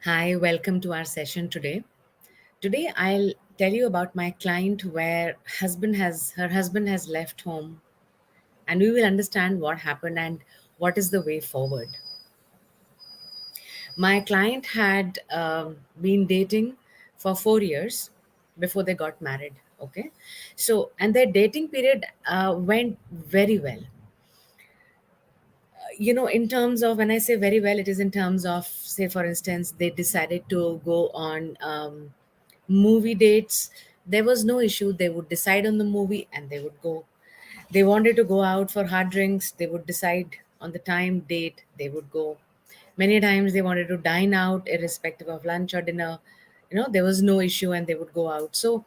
Hi, welcome to our session today. Today I'll tell you about my client where her husband has left home, and we will understand what happened and what is the way forward. My client had been dating for 4 years before they got married, okay? So and their dating period went very well. In terms of, when I say very well, it is in terms of, say for instance, they decided to go on movie dates. There was no issue. They would decide on the movie and they would go. They wanted to go out for hard drinks, they would decide on the time, date, they would go. Many times they wanted to dine out irrespective of lunch or dinner. There was no issue and they would go out. So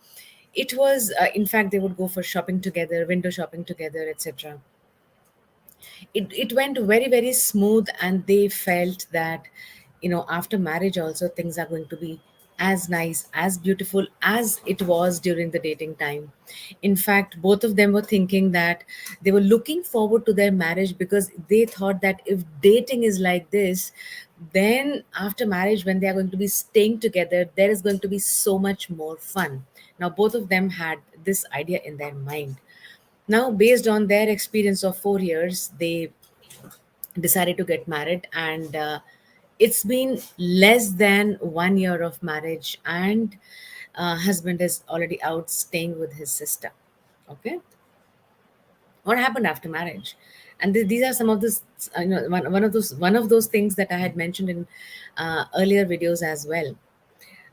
it was, in fact, they would go for shopping together, window shopping together, etc. It went very very smooth, and they felt that after marriage also things are going to be as nice, as beautiful as it was during the dating time. In fact, both of them were thinking that they were looking forward to their marriage, because they thought that if dating is like this, then after marriage, when they are going to be staying together, there is going to be so much more fun. Now both of them had this idea in their mind. Now, based on their experience of 4 years, they decided to get married, and it's been less than 1 year of marriage, and husband is already out staying with his sister. Okay, what happened after marriage? And these are some of this, one of those things that I had mentioned in earlier videos as well.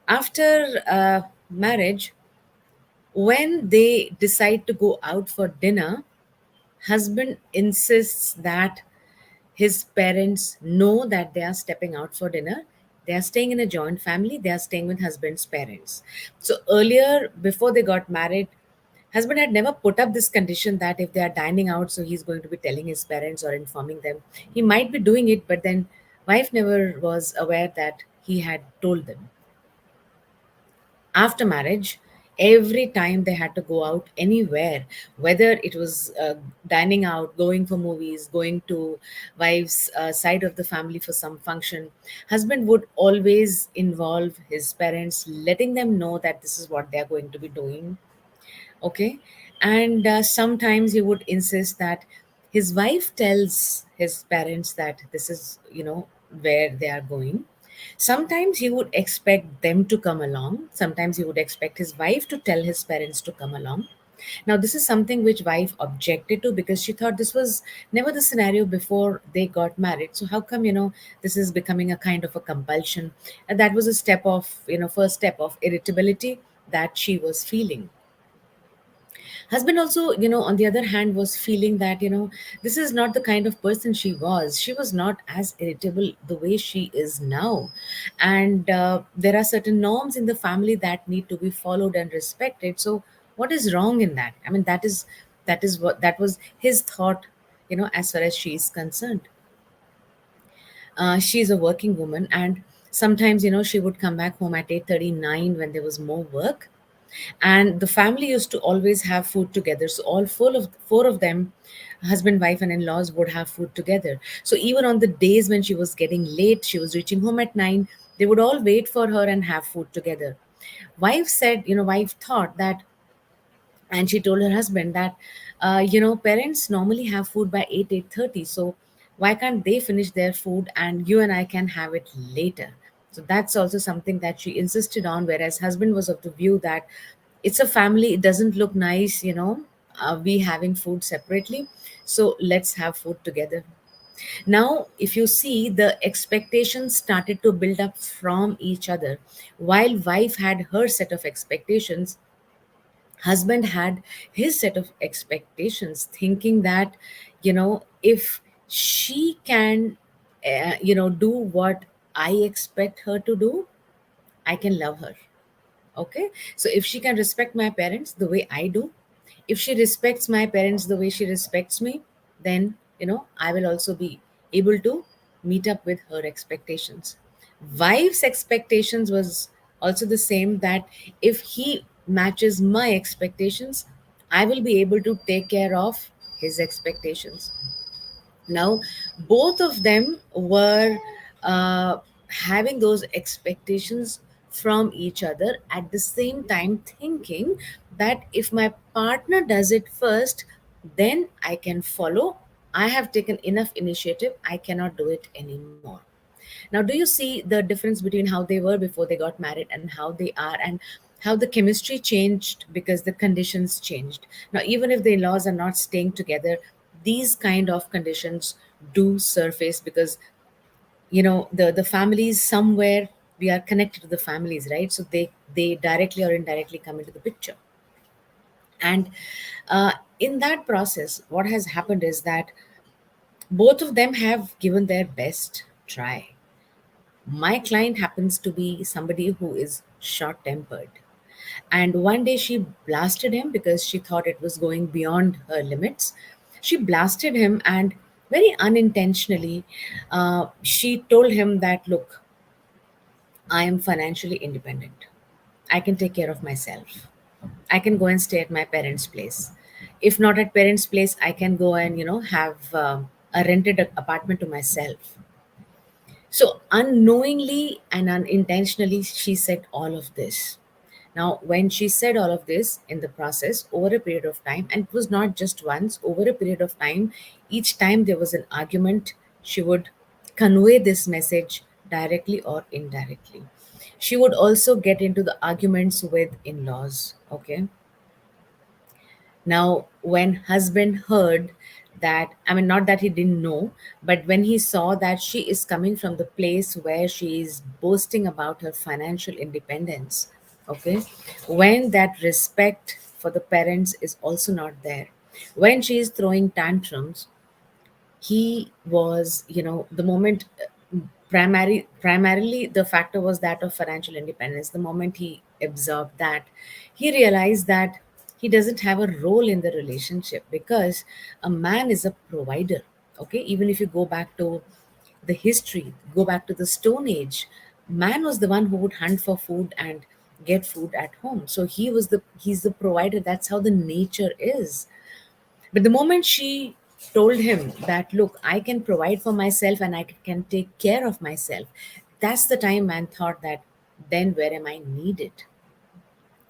After marriage, when they decide to go out for dinner, husband insists that his parents know that they are stepping out for dinner. They are staying in a joint family, they are staying with husband's parents. So earlier, before they got married, husband had never put up this condition that if they are dining out, so he's going to be telling his parents or informing them. He might be doing it, but then wife never was aware that he had told them. After marriage, every time they had to go out anywhere, whether it was dining out, going for movies, going to wife's side of the family for some function, husband would always involve his parents, letting them know that this is what they are going to be doing. Okay. And sometimes he would insist that his wife tells his parents that this is, where they are going. Sometimes he would expect them to come along, sometimes he would expect his wife to tell his parents to come along. Now this is something which wife objected to, because she thought this was never the scenario before they got married. So how come, this is becoming a kind of a compulsion? And that was a step of, first step of irritability that she was feeling. Husband also, on the other hand, was feeling that, this is not the kind of person she was not as irritable the way she is now. And there are certain norms in the family that need to be followed and respected. So what is wrong in that? I mean, that is what that was his thought, as far as she is concerned. She's a working woman, and sometimes, she would come back home at 8:39 when there was more work, and the family used to always have food together. So all four of them, husband, wife, and in-laws, would have food together. So even on the days when she was getting late, she was reaching home at 9, they would all wait for her and have food together. Wife thought that, and she told her husband that, parents normally have food by 8:30, so why can't they finish their food and you and I can have it later? So that's also something that she insisted on, whereas husband was of the view that it's a family, it doesn't look nice, we having food separately, so let's have food together. Now if you see, the expectations started to build up from each other. While wife had her set of expectations, husband had his set of expectations, thinking that, if she can do what I expect her to do, I can love her. Okay, so if she can respect my parents the way I do, if she respects my parents the way she respects me, then, I will also be able to meet up with her expectations. Wife's expectations was also the same, that if he matches my expectations, I will be able to take care of his expectations. Now both of them were uh, having those expectations from each other, at the same time thinking that if my partner does it first, then I can follow. I have taken enough initiative, I cannot do it anymore. Now, do you see the difference between how they were before they got married and how they are, and how the chemistry changed because the conditions changed? Now, even if the in-laws are not staying together, these kind of conditions do surface because, the families somewhere, we are connected to the families, right? So they directly or indirectly come into the picture. And in that process, what has happened is that both of them have given their best try. My client happens to be somebody who is short tempered. And one day she blasted him because she thought it was going beyond her limits. She blasted him, and very unintentionally, she told him that, look, I am financially independent. I can take care of myself. I can go and stay at my parents' place. If not at parents' place, I can go and, have a rented apartment to myself. So, unknowingly and unintentionally, she said all of this. Now, when she said all of this in the process over a period of time, and it was not just once, over a period of time, each time there was an argument, she would convey this message directly or indirectly. She would also get into the arguments with in laws. Okay. Now, when husband heard that, I mean, not that he didn't know, but when he saw that she is coming from the place where she is boasting about her financial independence, okay, when that respect for the parents is also not there, when she is throwing tantrums, he was, the moment, primarily the factor was that of financial independence. The moment he observed that, he realized that he doesn't have a role in the relationship, because a man is a provider. Okay, even if you go back to the history, go back to the stone age, man was the one who would hunt for food and get food at home. So he's the provider. That's how the nature is. But the moment she told him that, look, I can provide for myself and I can take care of myself, that's the time man thought that, then where am I needed?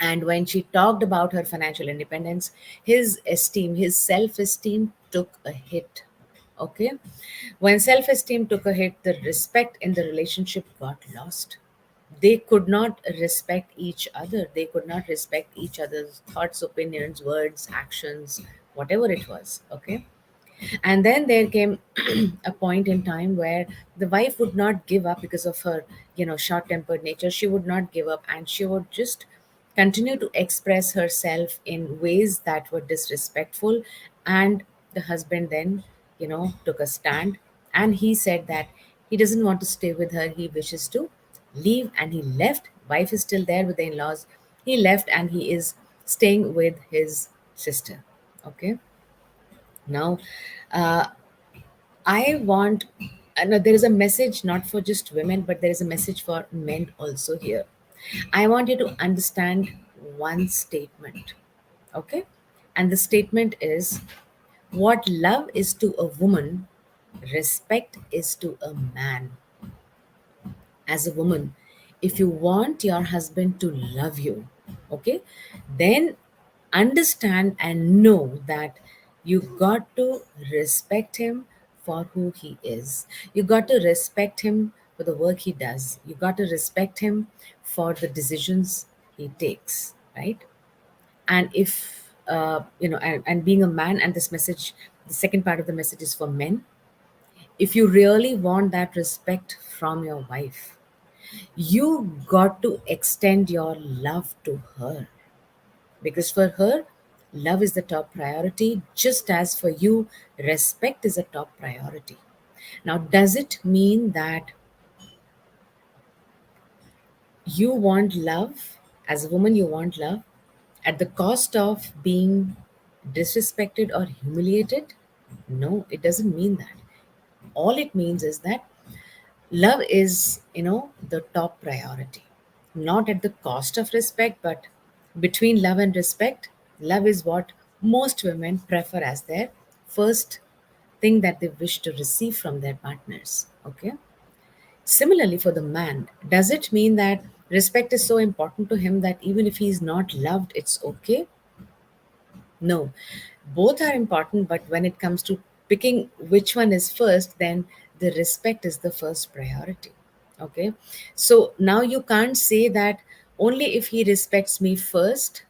And when she talked about her financial independence, his self esteem took a hit. Okay. When self esteem took a hit, the respect in the relationship got lost. They could not respect each other. They could not respect each other's thoughts, opinions, words, actions, whatever it was. Okay. And then there came a point in time where the wife would not give up because of her, short tempered nature. She would not give up, and she would just continue to express herself in ways that were disrespectful. And the husband then, took a stand, and he said that he doesn't want to stay with her. He wishes to leave, and he left. Wife is still there with the in laws. He left, and he is staying with his sister. Okay. Now, uh, I want, no, there is a message not for just women, but there is a message for men also here. I want you to understand one statement, okay? And the statement is, what love is to a woman, respect is to a man. As a woman, if you want your husband to love you, okay, then understand and know that you got to respect him for who he is. You got to respect him for the work he does. You got to respect him for the decisions he takes, right? And if and being a man, and this message, the second part of the message is for men. If you really want that respect from your wife, you got to extend your love to her, because for her, love is the top priority, just as for you, respect is a top priority. Now, does it mean that you want love, as a woman, you want love at the cost of being disrespected or humiliated? No, it doesn't mean that. All it means is that love is, the top priority, not at the cost of respect, but between love and respect, love is what most women prefer as their first thing that they wish to receive from their partners. Okay. Similarly, for the man, does it mean that respect is so important to him that even if he's not loved, it's okay? No, both are important, but when it comes to picking which one is first, then the respect is the first priority. Okay, so now you can't say that only if he respects me first,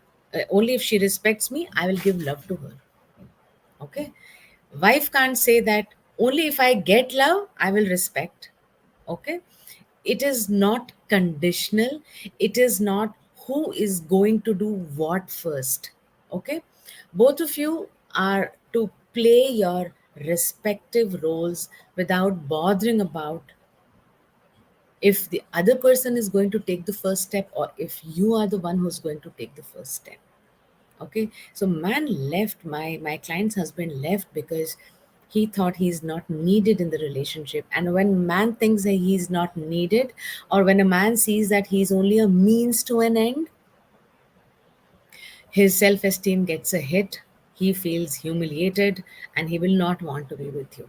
only if she respects me, I will give love to her. Okay, wife can't say that only if I get love, I will respect. Okay, it is not conditional, it is not who is going to do what first. Okay, both of you are to play your respective roles without bothering about if the other person is going to take the first step or if you are the one who's going to take the first step. Okay, so man left, my client's husband left because he thought he's not needed in the relationship. And when man thinks that he's not needed, or when a man sees that he's only a means to an end, his self esteem gets a hit, he feels humiliated, and he will not want to be with you.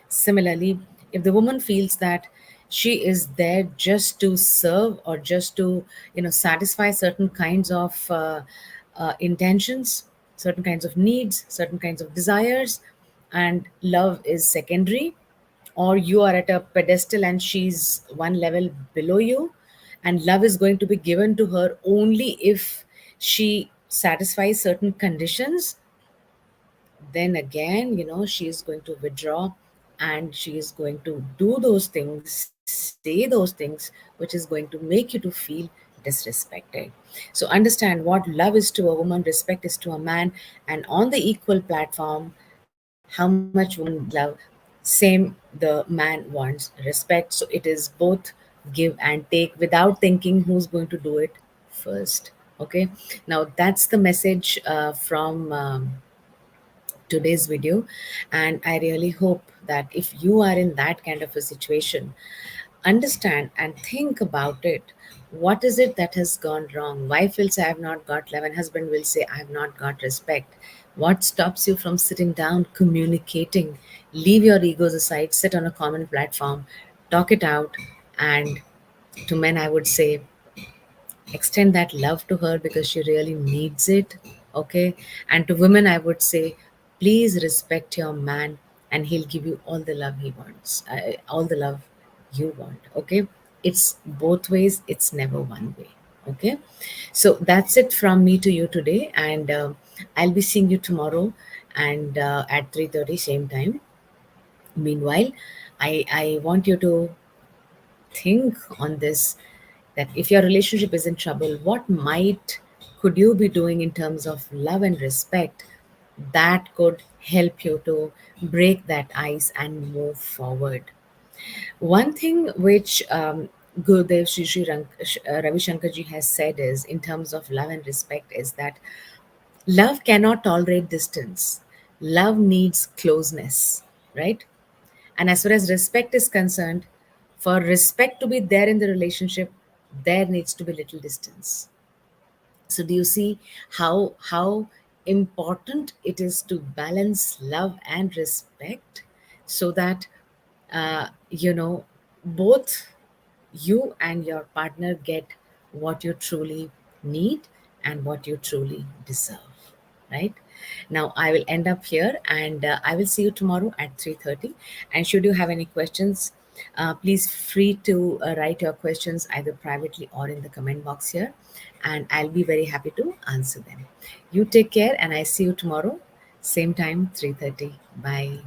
Similarly, if the woman feels that she is there just to serve or just to, satisfy certain kinds of intentions, certain kinds of needs, certain kinds of desires, and love is secondary, or you are at a pedestal and she's one level below you, and love is going to be given to her only if she satisfies certain conditions, then again, she is going to withdraw, and she is going to do those things, say those things, which is going to make you to feel disrespected. So understand what love is to a woman, respect is to a man, and on the equal platform, how much woman needs love, same the man wants respect. So it is both give and take without thinking who's going to do it first. Okay, now that's the message from today's video. And I really hope that if you are in that kind of a situation, understand and think about it. What is it that has gone wrong? Wife will say, I have not got love, and husband will say, I have not got respect. What stops you from sitting down, communicating? Leave your egos aside, sit on a common platform, talk it out. And to men, I would say, extend that love to her because she really needs it. Okay, and to women I would say, please respect your man, and he'll give you all the love he wants, all the love you want. Okay, it's both ways, it's never one way. Okay, so that's it from me to you today, and I'll be seeing you tomorrow, and at 3:30 same time. Meanwhile, I want you to think on this, that if your relationship is in trouble, what might could you be doing in terms of love and respect that could help you to break that ice and move forward? One thing which Gurudev Ravi Shankar ji has said is, in terms of love and respect, is that love cannot tolerate distance. Love needs closeness, right? And as far as respect is concerned, for respect to be there in the relationship, there needs to be little distance. So do you see how important it is to balance love and respect, so that both you and your partner get what you truly need and what you truly deserve, right? Now I will end up here, and I will see you tomorrow at 3:30. And should you have any questions, please free to write your questions either privately or in the comment box here, and I'll be very happy to answer them. You take care, and I see you tomorrow, same time, 3:30. Bye.